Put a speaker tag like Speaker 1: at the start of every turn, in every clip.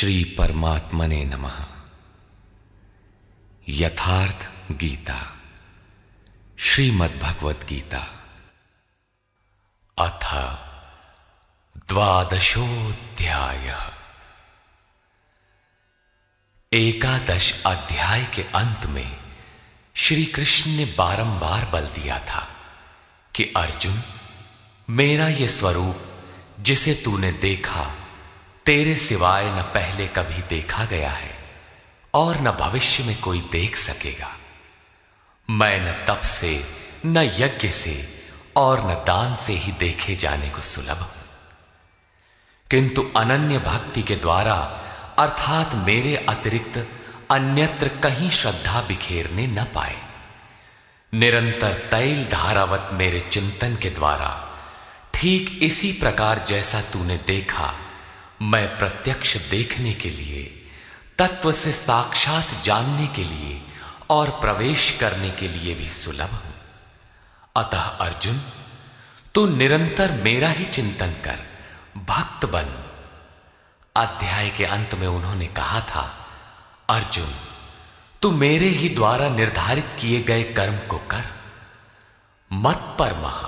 Speaker 1: श्री परमात्मने नमः। यथार्थ गीता, श्रीमद्भगवत गीता, अथ द्वादशोऽध्यायः। एकादश अध्याय के अंत में श्री कृष्ण ने बारंबार बल दिया था कि अर्जुन, मेरा यह स्वरूप जिसे तूने देखा तेरे सिवाय न पहले कभी देखा गया है और न भविष्य में कोई देख सकेगा। मैं न तप से, न यज्ञ से और न दान से ही देखे जाने को सुलभ हूं, किंतु अनन्य भक्ति के द्वारा अर्थात मेरे अतिरिक्त अन्यत्र कहीं श्रद्धा बिखेरने न पाए, निरंतर तैल धारावत मेरे चिंतन के द्वारा ठीक इसी प्रकार जैसा तूने देखा, मैं प्रत्यक्ष देखने के लिए, तत्व से साक्षात जानने के लिए और प्रवेश करने के लिए भी सुलभ हूं। अतः अर्जुन, तू निरंतर मेरा ही चिंतन कर, भक्त बन। अध्याय के अंत में उन्होंने कहा था, अर्जुन, तू मेरे ही द्वारा निर्धारित किए गए कर्म को कर, मत परमः,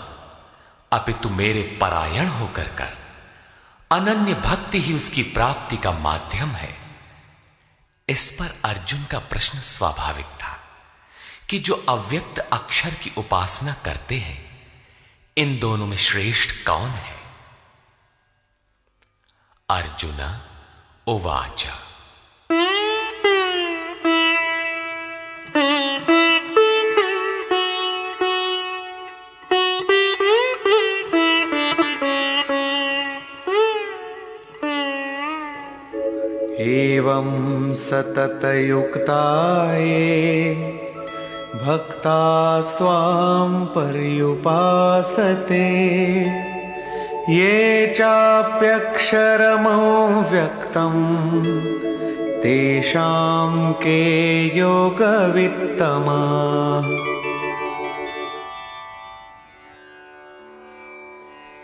Speaker 1: अपितु मेरे परायण होकर कर। अनन्य भक्ति ही उसकी प्राप्ति का माध्यम है। इस पर अर्जुन का प्रश्न स्वाभाविक था कि जो अव्यक्त अक्षर की उपासना करते हैं, इन दोनों में श्रेष्ठ कौन है? अर्जुन उवाच,
Speaker 2: एवं सततयुक्ता ये भक्तास्त्वां पर्युपासते, ये चाप्यक्षरमव्यक्तं तेषां के योगवित्तमाः।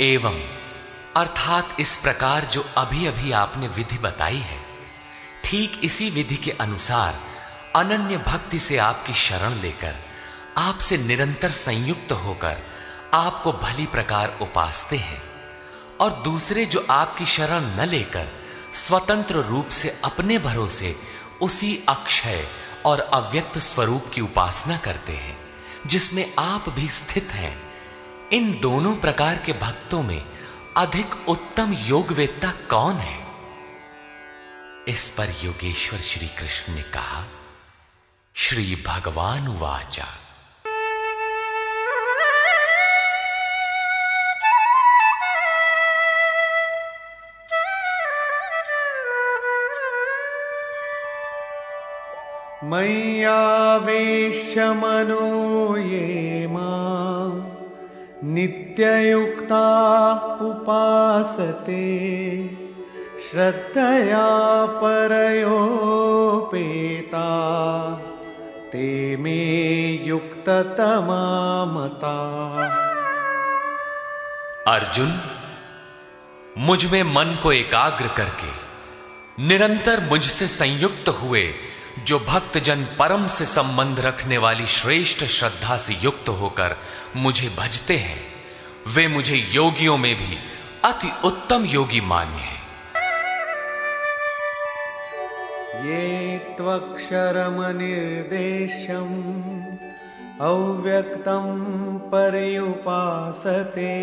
Speaker 1: एवं अर्थात इस प्रकार जो अभी अभी आपने विधि बताई है, ठीक इसी विधि के अनुसार अनन्य भक्ति से आपकी शरण लेकर, आपसे निरंतर संयुक्त होकर आपको भली प्रकार उपासते हैं, और दूसरे जो आपकी शरण न लेकर स्वतंत्र रूप से अपने भरोसे उसी अक्षय और अव्यक्त स्वरूप की उपासना करते हैं जिसमें आप भी स्थित हैं, इन दोनों प्रकार के भक्तों में अधिक उत्तम योगवेत्ता कौन है? इस पर योगेश्वर श्री कृष्ण ने कहा, श्री भगवान उवाच,
Speaker 2: मय्यावेश्य मनो ये मां नित्ययुक्ता उपासते, श्रद्धया परयोपेता ते मे युक्ततमा मता।
Speaker 1: अर्जुन, मुझ में मन को एकाग्र करके निरंतर मुझसे संयुक्त हुए जो भक्तजन परम से संबंध रखने वाली श्रेष्ठ श्रद्धा से युक्त होकर मुझे भजते हैं, वे मुझे योगियों में भी अति उत्तम योगी मान्य हैं।
Speaker 2: ये त्वक्षरमनिर्देश्यम् अव्यक्तं पर्युपासते,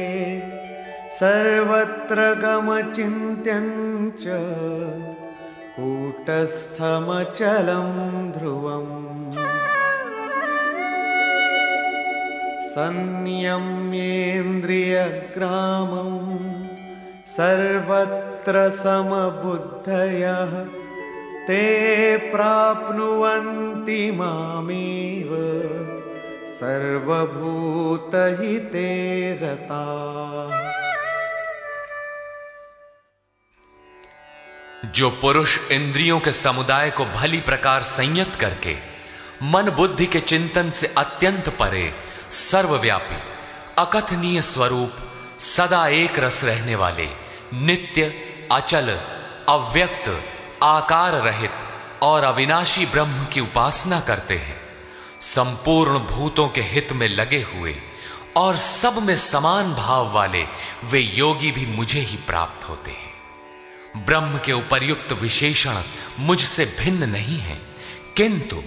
Speaker 2: सर्वत्र गमचिन्त्यं च कूटस्थमचलं ध्रुवम्। संयम्येन्द्रियग्रामं सर्वत्र समबुद्धयः, ते प्राप्नुवन्ति मामेव सर्वभूतहिते रताः।
Speaker 1: जो पुरुष इंद्रियों के समुदाय को भली प्रकार संयत करके मन बुद्धि के चिंतन से अत्यंत परे सर्वव्यापी अकथनीय स्वरूप सदा एक रस रहने वाले नित्य अचल अव्यक्त आकार रहित और अविनाशी ब्रह्म की उपासना करते हैं, संपूर्ण भूतों के हित में लगे हुए और सब में समान भाव वाले वे योगी भी मुझे ही प्राप्त होते हैं। ब्रह्म के उपर्युक्त विशेषण मुझसे भिन्न नहीं है, किंतु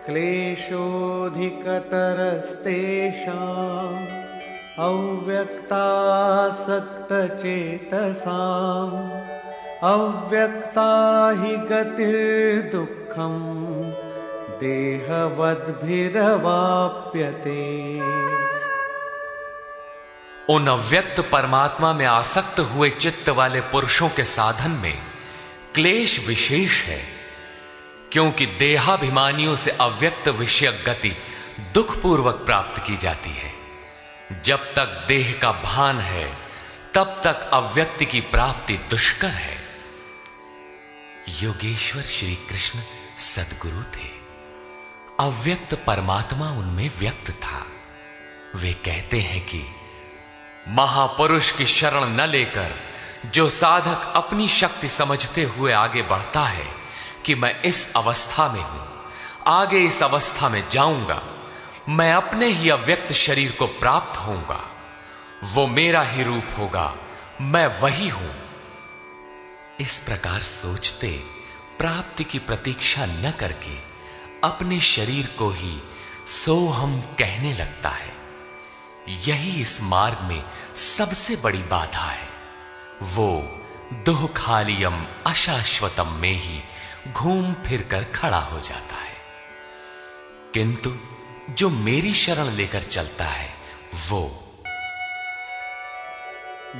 Speaker 2: क्लेशोऽधिकतरस्तेषाम् अव्यक्तासक्तचेतसाम् अव्यक्ता हि गतिर्दुःखम् देहवद्भिरवाप्यते।
Speaker 1: उन अव्यक्त परमात्मा में आसक्त हुए चित्त वाले पुरुषों के साधन में क्लेश विशेष है, क्योंकि देहाभिमानियों से अव्यक्त विषयक गति दुखपूर्वक प्राप्त की जाती है। जब तक देह का भान है तब तक अव्यक्त की प्राप्ति दुष्कर है। योगेश्वर श्री कृष्ण सद्गुरु थे, अव्यक्त परमात्मा उनमें व्यक्त था। वे कहते हैं कि महापुरुष की शरण न लेकर जो साधक अपनी शक्ति समझते हुए आगे बढ़ता है कि मैं इस अवस्था में हूं, आगे इस अवस्था में जाऊंगा, मैं अपने ही अव्यक्त शरीर को प्राप्त होऊंगा, वो मेरा ही रूप होगा, मैं वही हूं, इस प्रकार सोचते प्राप्ति की प्रतीक्षा न करके अपने शरीर को ही सोहम कहने लगता है। यही इस मार्ग में सबसे बड़ी बाधा है। वो दुःखालियम अशाश्वतम में ही घूम फिर कर खड़ा हो जाता है, किंतु जो मेरी शरण लेकर चलता है वो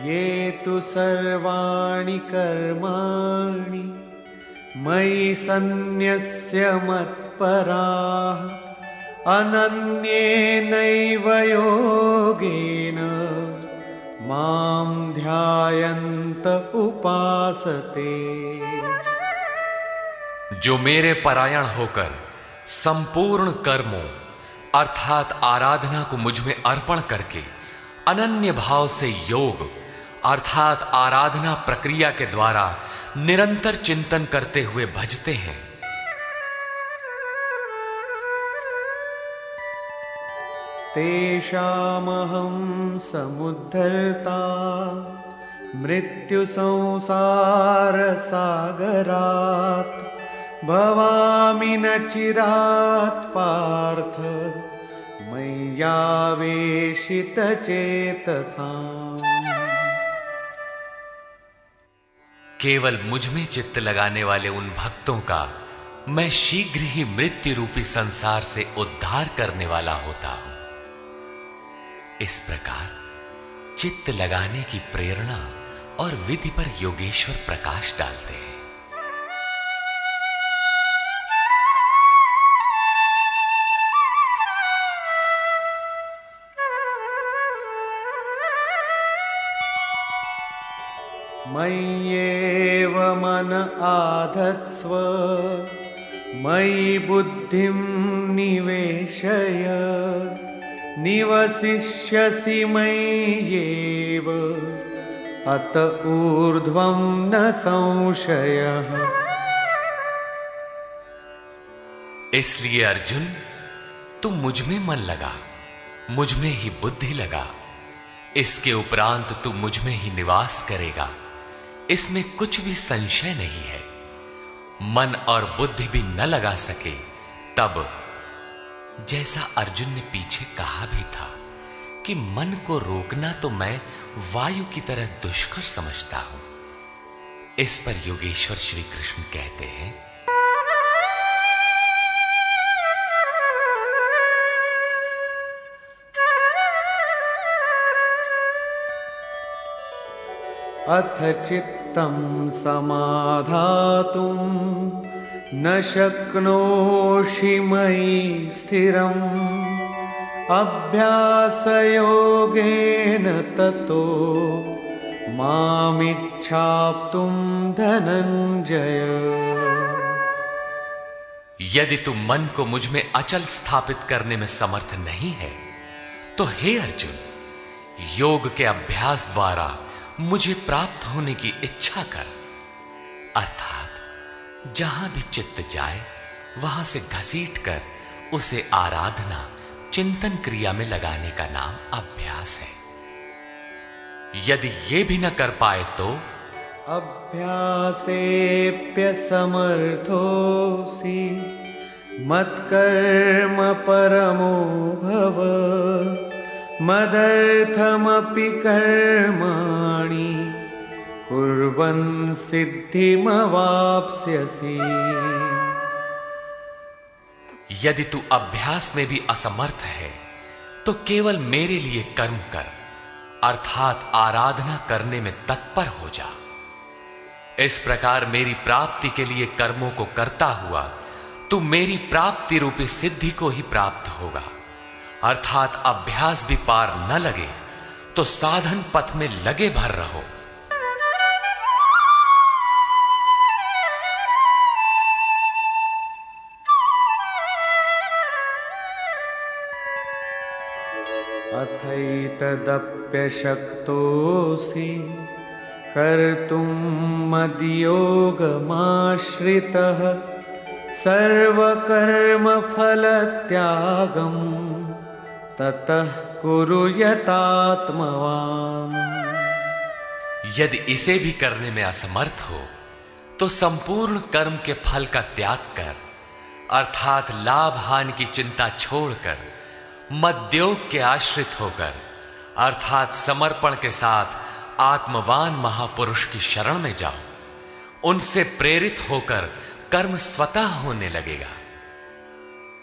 Speaker 2: ये तु सर्वाणि कर्माणि मयि सन्न्यस्य मत्पराः अनन्येनैव योगेन मां ध्यायन्त उपासते।
Speaker 1: जो मेरे परायण होकर संपूर्ण कर्मों अर्थात आराधना को मुझ में अर्पण करके अनन्य भाव से योग अर्थात आराधना प्रक्रिया के द्वारा निरंतर चिंतन करते हुए भजते हैं।
Speaker 2: तेषामहं समुद्धर्ता मृत्यु संसार सागरात् भवामि न चिरात् पार्थ मय्यावेशितचेतसाम्।
Speaker 1: केवल मुझ में चित्त लगाने वाले उन भक्तों का मैं शीघ्र ही मृत्यु रूपी संसार से उद्धार करने वाला होता हूं। इस प्रकार चित्त लगाने की प्रेरणा और विधि पर योगेश्वर प्रकाश डालते हैं।
Speaker 2: मय्येव मन आधत्स्व मयि बुद्धिं निवेशय निवसिष्यसि मय्येव अत ऊर्ध्वं न संशयः।
Speaker 1: इसलिए अर्जुन, तू मुझ में मन लगा, मुझ में ही बुद्धि लगा, इसके उपरांत तू मुझ में ही निवास करेगा, इसमें कुछ भी संशय नहीं है। मन और बुद्धि भी न लगा सके तब, जैसा अर्जुन ने पीछे कहा भी था कि मन को रोकना तो मैं वायु की तरह दुष्कर समझता हूं, इस पर योगेश्वर श्री कृष्ण कहते हैं,
Speaker 2: अथ चित्तं समाधातुं न शक्नोषि मयि स्थिरम् अभ्यासयोगेन ततो मामिच्छाप्तुं धनंजय।
Speaker 1: यदि तू मन को मुझ में अचल स्थापित करने में समर्थ नहीं है तो हे अर्जुन, योग के अभ्यास द्वारा मुझे प्राप्त होने की इच्छा कर, अर्थात जहां भी चित्त जाए वहां से घसीट कर उसे आराधना चिंतन क्रिया में लगाने का नाम अभ्यास है। यदि ये भी न कर पाए तो
Speaker 2: अभ्यासेऽप्यसमर्थोऽसि मत्कर्म परमो भव मदर्थमपि कर्माणि कुर्वन् सिद्धिमवाप्स्यसि।
Speaker 1: यदि तू अभ्यास में भी असमर्थ है तो केवल मेरे लिए कर्म कर, अर्थात आराधना करने में तत्पर हो जा। इस प्रकार मेरी प्राप्ति के लिए कर्मों को करता हुआ तू मेरी प्राप्ति रूपी सिद्धि को ही प्राप्त होगा। अर्थात अभ्यास भी पार न लगे तो साधन पथ में लगे भर रहो।
Speaker 2: अथैतदप्यशक्तोऽसि कर्तुं मद्योगमाश्रितः सर्वकर्मफलत्यागं ततः कुरु यतात्मवान्।
Speaker 1: यदि इसे भी करने में असमर्थ हो तो संपूर्ण कर्म के फल का त्याग कर, अर्थात लाभ हानि की चिंता छोड़कर मद्योग के आश्रित होकर, अर्थात समर्पण के साथ आत्मवान महापुरुष की शरण में जाओ। उनसे प्रेरित होकर कर्म स्वतः होने लगेगा।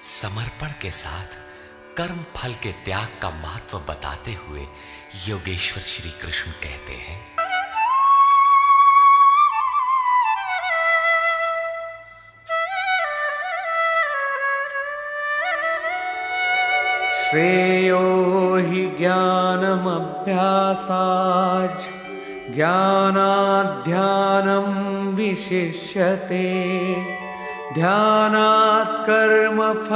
Speaker 1: समर्पण के साथ कर्म फल के त्याग का महत्व बताते हुए योगेश्वर श्री कृष्ण कहते हैं,
Speaker 2: श्रेयो हि ज्ञानमभ्यासाच् ज्ञानाध्यानं विशिष्यते ध्यानात् कर्मफलत्यागः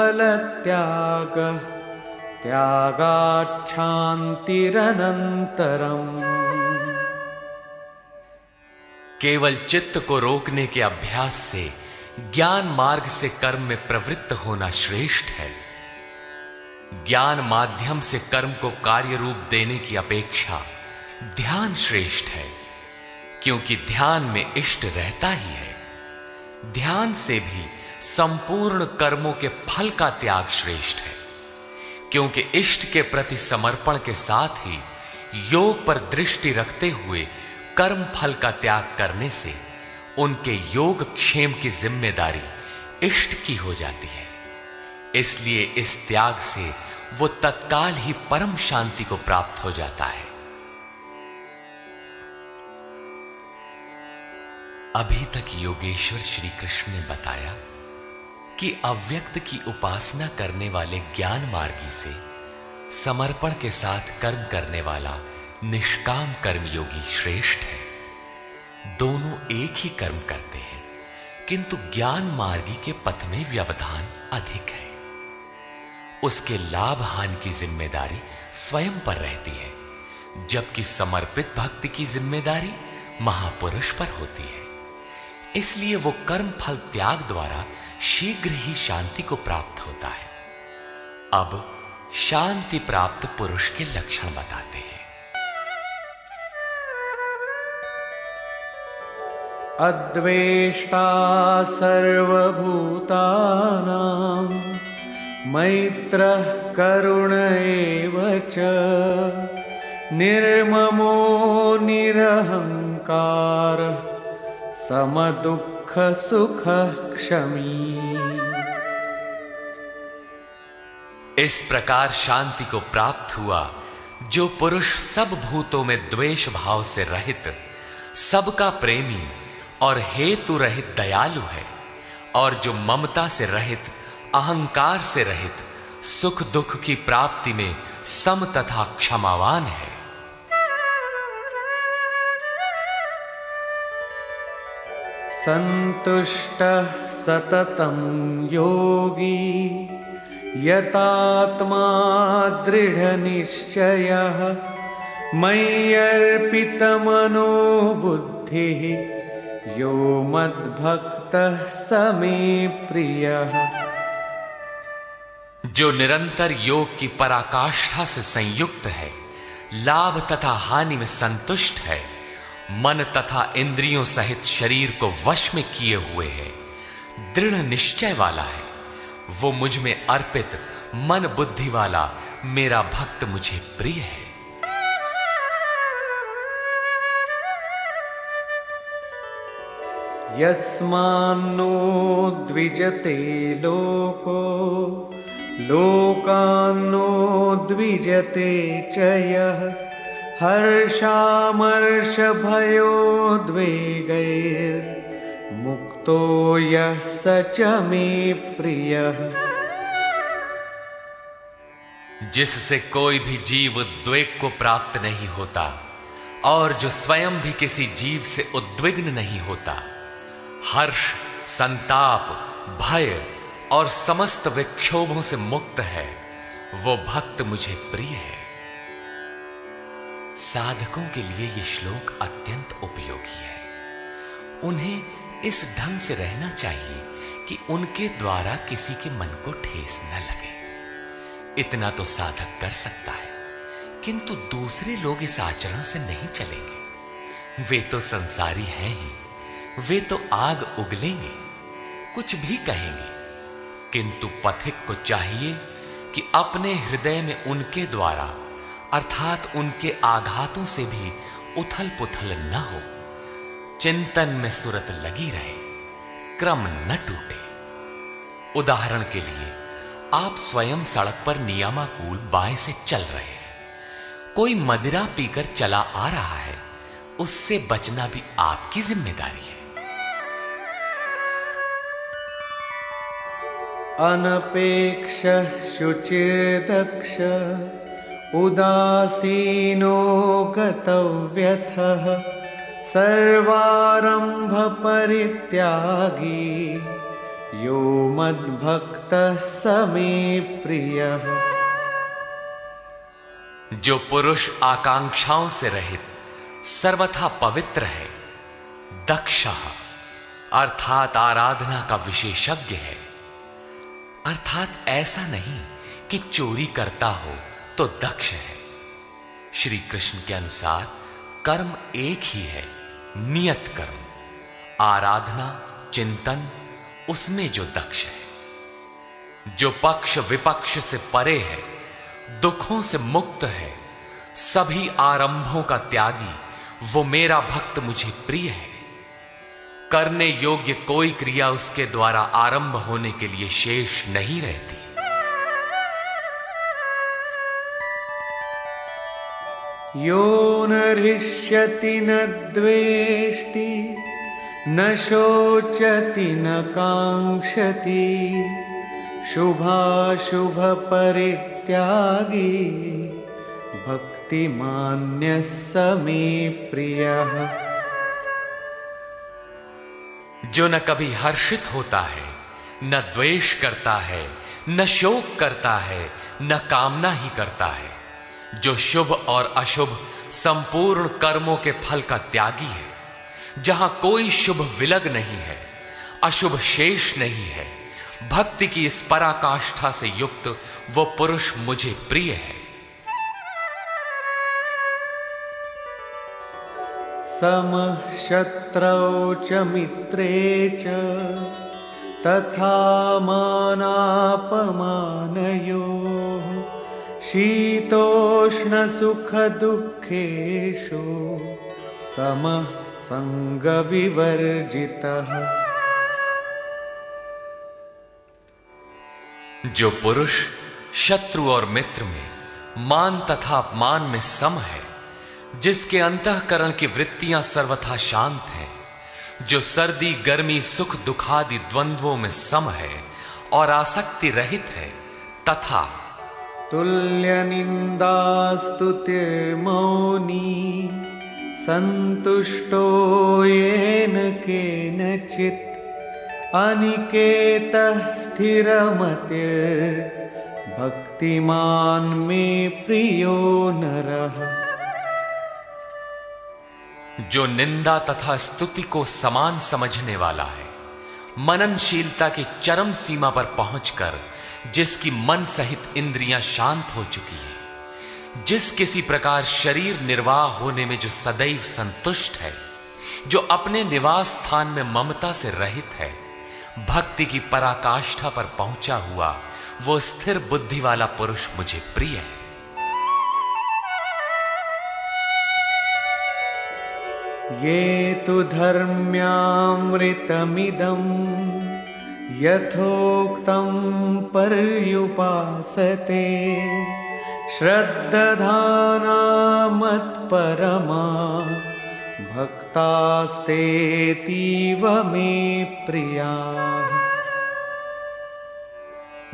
Speaker 2: त्यागात् शान्तिरनन्तरम्।
Speaker 1: केवल चित्त को रोकने के अभ्यास से ज्ञान मार्ग से कर्म में प्रवृत्त होना श्रेष्ठ है। ज्ञान माध्यम से कर्म को कार्य रूप देने की अपेक्षा ध्यान श्रेष्ठ है, क्योंकि ध्यान में इष्ट रहता ही है। ध्यान से भी संपूर्ण कर्मों के फल का त्याग श्रेष्ठ है, क्योंकि इष्ट के प्रति समर्पण के साथ ही योग पर दृष्टि रखते हुए कर्म फल का त्याग करने से उनके योग क्षेम की जिम्मेदारी इष्ट की हो जाती है। इसलिए इस त्याग से वो तत्काल ही परम शांति को प्राप्त हो जाता है। अभी तक योगेश्वर श्री कृष्ण ने बताया कि अव्यक्त की उपासना करने वाले ज्ञान मार्गी से समर्पण के साथ कर्म करने वाला निष्काम कर्मयोगी श्रेष्ठ है। दोनों एक ही कर्म करते हैं, किंतु ज्ञान मार्गी के पथ में व्यवधान अधिक है। उसके लाभ हानि की जिम्मेदारी स्वयं पर रहती है, जबकि समर्पित भक्ति की जिम्मेदारी महापुरुष पर होती है। इसलिए वो कर्म फल त्याग द्वारा शीघ्र ही शांति को प्राप्त होता है। अब शांति प्राप्त पुरुष के लक्षण बताते हैं।
Speaker 2: अद्वेष्टा सर्वभूतानां मैत्रः करुण एव च निर्ममो निरहंकारः समदुःख सुख क्षमी।
Speaker 1: इस प्रकार शांति को प्राप्त हुआ जो पुरुष सब भूतों में द्वेष भाव से रहित, सबका प्रेमी और हेतु रहित दयालु है, और जो ममता से रहित, अहंकार से रहित, सुख दुख की प्राप्ति में सम तथा क्षमावान है।
Speaker 2: संतुष्टः सततं योगी यतात्मा दृढ़निश्चयः मय्यर्पितमनो बुद्धिः यो मद्भक्तः स मे प्रियः।
Speaker 1: जो निरंतर योग की पराकाष्ठा से संयुक्त है, लाभ तथा हानि में संतुष्ट है, मन तथा इंद्रियों सहित शरीर को वश में किए हुए है, दृढ़ निश्चय वाला है, वो मुझ में अर्पित मन बुद्धि वाला मेरा भक्त मुझे प्रिय है।
Speaker 2: यस्मान्नो द्विजते लोको लोकान्नो द्विजते च यः हर्षामर्षभयोद्वेगैर्मुक्तो यः स च मे प्रियः।
Speaker 1: जिससे कोई भी जीव उद्वेग को प्राप्त नहीं होता और जो स्वयं भी किसी जीव से उद्विग्न नहीं होता, हर्ष, संताप, भय और समस्त विक्षोभों से मुक्त है, वो भक्त मुझे प्रिय है। साधकों के लिए यह श्लोक अत्यंत उपयोगी है। उन्हें इस ढंग से रहना चाहिए कि उनके द्वारा किसी के मन को ठेस न लगे। इतना तो साधक कर सकता है, किंतु दूसरे लोग इस आचरण से नहीं चलेंगे। वे तो संसारी हैं ही, वे तो आग उगलेंगे, कुछ भी कहेंगे, किंतु पथिक को चाहिए कि अपने हृदय में उनके द्वारा अर्थात उनके आघातों से भी उथल पुथल न हो, चिंतन में सुरत लगी रहे, क्रम न टूटे। उदाहरण के लिए, आप स्वयं सड़क पर नियमानुकूल बाएं से चल रहे हैं, कोई मदिरा पीकर चला आ रहा है, उससे बचना भी आपकी जिम्मेदारी है।
Speaker 2: अनपेक्षः शुचिर्दक्ष उदासीनो गतव्यथः सर्वारंभ परित्यागी यो मद्भक्तः स मे प्रियः।
Speaker 1: जो पुरुष आकांक्षाओं से रहित सर्वथा पवित्र है, दक्षः अर्थात आराधना का विशेषज्ञ है, अर्थात ऐसा नहीं कि चोरी करता हो तो दक्ष है। श्री कृष्ण के अनुसार कर्म एक ही है, नियत कर्म, आराधना, चिंतन, उसमें जो दक्ष है। जो पक्ष विपक्ष से परे है, दुखों से मुक्त है, सभी आरंभों का त्यागी, वो मेरा भक्त मुझे प्रिय है। करने योग्य कोई क्रिया उसके द्वारा आरंभ होने के लिए शेष नहीं रहती।
Speaker 2: यो न हृष्यति न द्वेष्टि न शोचति न कांक्षति शुभाशुभ परित्यागी भक्तिमान्यः स मे प्रियः।
Speaker 1: जो न कभी हर्षित होता है, न द्वेष करता है, न शोक करता है, न कामना ही करता है, जो शुभ और अशुभ संपूर्ण कर्मों के फल का त्यागी है, जहां कोई शुभ विलग नहीं है, अशुभ शेष नहीं है, भक्ति की इस पराकाष्ठा से युक्त वो पुरुष मुझे प्रिय है।
Speaker 2: समः शत्रौ च मित्रे च तथा मानापमानयोः शीतोष्ण सुख दुःखेषु समः संग विवर्जितः।
Speaker 1: जो पुरुष शत्रु और मित्र में, मान तथा अपमान में सम है, जिसके अंतःकरण की वृत्तियां सर्वथा शांत हैं, जो सर्दी गर्मी सुख दुखादि द्वंद्वों में सम है और आसक्ति रहित है, तथा
Speaker 2: तुल्य निंदा स्तुतिर्मौनी संतुष्टो येन केनचित् अनिकेतः स्थिरमतिर्भक्तिमान् मे प्रियो नरः।
Speaker 1: जो निंदा तथा स्तुति को समान समझने वाला है, मननशीलता की चरम सीमा पर पहुंचकर जिसकी मन सहित इंद्रियां शांत हो चुकी है, जिस किसी प्रकार शरीर निर्वाह होने में जो सदैव संतुष्ट है, जो अपने निवास स्थान में ममता से रहित है, भक्ति की पराकाष्ठा पर पहुंचा हुआ वो स्थिर बुद्धि वाला पुरुष मुझे प्रिय है।
Speaker 2: ये तु धर्म्यामृतमिदं यथोक्तं पर्युपासते श्रद्धाना मत्परमा भक्तास्तेतीव मे प्रिया।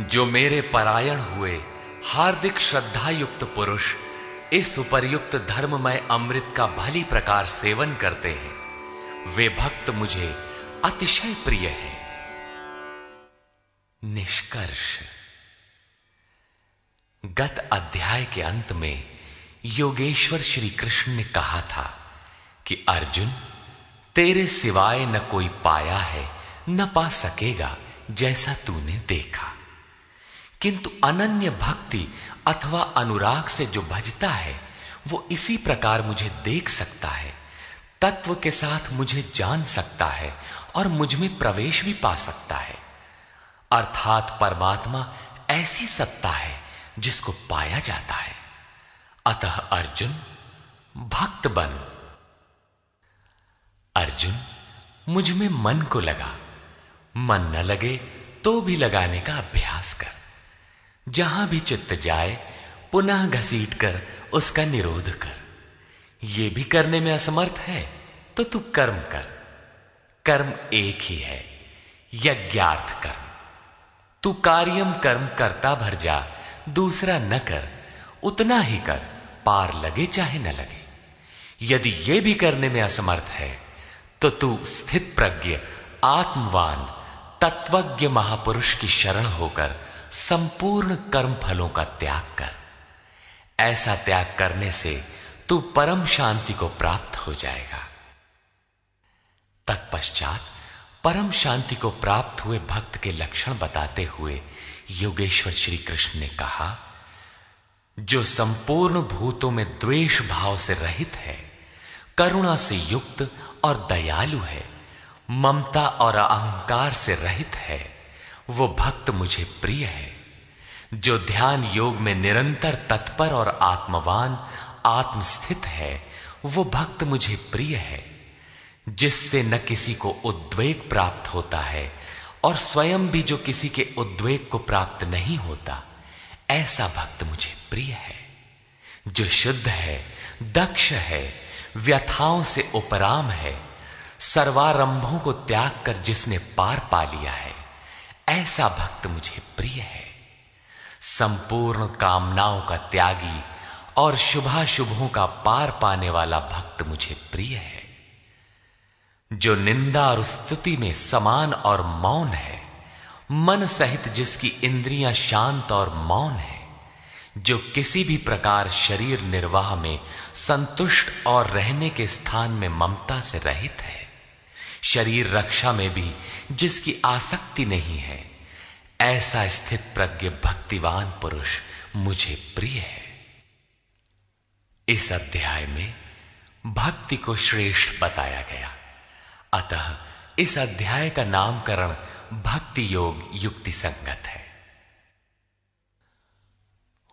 Speaker 1: जो मेरे परायण हुए हार्दिक श्रद्धा युक्त पुरुष इस उपर्युक्त धर्ममय अमृत का भली प्रकार सेवन करते हैं, वे भक्त मुझे अतिशय प्रिय हैं। निष्कर्ष। गत अध्याय के अंत में योगेश्वर श्री कृष्ण ने कहा था कि अर्जुन, तेरे सिवाय न कोई पाया है न पा सकेगा जैसा तूने देखा, किंतु अनन्य भक्ति अथवा अनुराग से जो भजता है वो इसी प्रकार मुझे देख सकता है, तत्व के साथ मुझे जान सकता है और मुझ में प्रवेश भी पा सकता है। अर्थात परमात्मा ऐसी सत्ता है जिसको पाया जाता है। अतः अर्जुन, भक्त बन। अर्जुन, मुझ में मन को लगा, मन न लगे तो भी लगाने का अभ्यास कर। जहां भी चित्त जाए पुनः घसीट कर उसका निरोध कर। यह भी करने में असमर्थ है तो तू कर्म कर। कर्म एक ही है, यज्ञार्थ कर्म। तू कार्यम कर्म करता भर जा, दूसरा न कर, उतना ही कर, पार लगे चाहे न लगे। यदि यह भी करने में असमर्थ है तो तू स्थित प्रज्ञ, आत्मवान, तत्वज्ञ महापुरुष की शरण होकर संपूर्ण कर्म फलों का त्याग कर। ऐसा त्याग करने से तू परम शांति को प्राप्त हो जाएगा। तत्पश्चात परम शांति को प्राप्त हुए भक्त के लक्षण बताते हुए योगेश्वर श्री कृष्ण ने कहा, जो संपूर्ण भूतों में द्वेष भाव से रहित है, करुणा से युक्त और दयालु है, ममता और अहंकार से रहित है, वो भक्त मुझे प्रिय है। जो ध्यान योग में निरंतर तत्पर और आत्मवान, आत्मस्थित है, वो भक्त मुझे प्रिय है। जिससे न किसी को उद्वेग प्राप्त होता है और स्वयं भी जो किसी के उद्वेग को प्राप्त नहीं होता, ऐसा भक्त मुझे प्रिय है। जो शुद्ध है, दक्ष है, व्यथाओं से उपराम है, सर्वारंभों को त्याग कर जिसने पार पा लिया है, ऐसा भक्त मुझे प्रिय है। संपूर्ण कामनाओं का त्यागी और शुभाशुभों का पार पाने वाला भक्त मुझे प्रिय है। जो निंदा और स्तुति में समान और मौन है, मन सहित जिसकी इंद्रियां शांत और मौन है, जो किसी भी प्रकार शरीर निर्वाह में संतुष्ट और रहने के स्थान में ममता से रहित है, शरीर रक्षा में भी जिसकी आसक्ति नहीं है, ऐसा स्थित प्रज्ञ भक्तिवान पुरुष मुझे प्रिय है। इस अध्याय में भक्ति को श्रेष्ठ बताया गया, अतः इस अध्याय का नामकरण भक्ति योग युक्ति संगत है।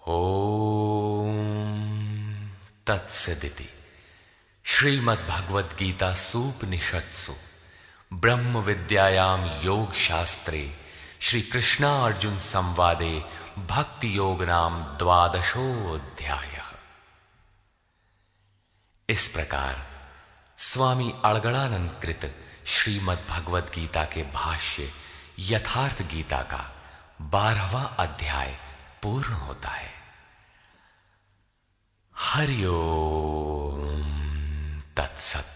Speaker 1: ओम तत्सदिति। श्रीमद् भगवद गीता सूपनिषत्सु ब्रह्म विद्यायाम योग शास्त्रे श्री कृष्णा अर्जुन संवादे भक्ति योग नाम 12वां। इस प्रकार स्वामी अड़गड़ानंद कृत श्रीमद् भगवद गीता के भाष्य यथार्थ गीता का 12वां अध्याय पूर्ण होता है। हरि ओम तत्सत।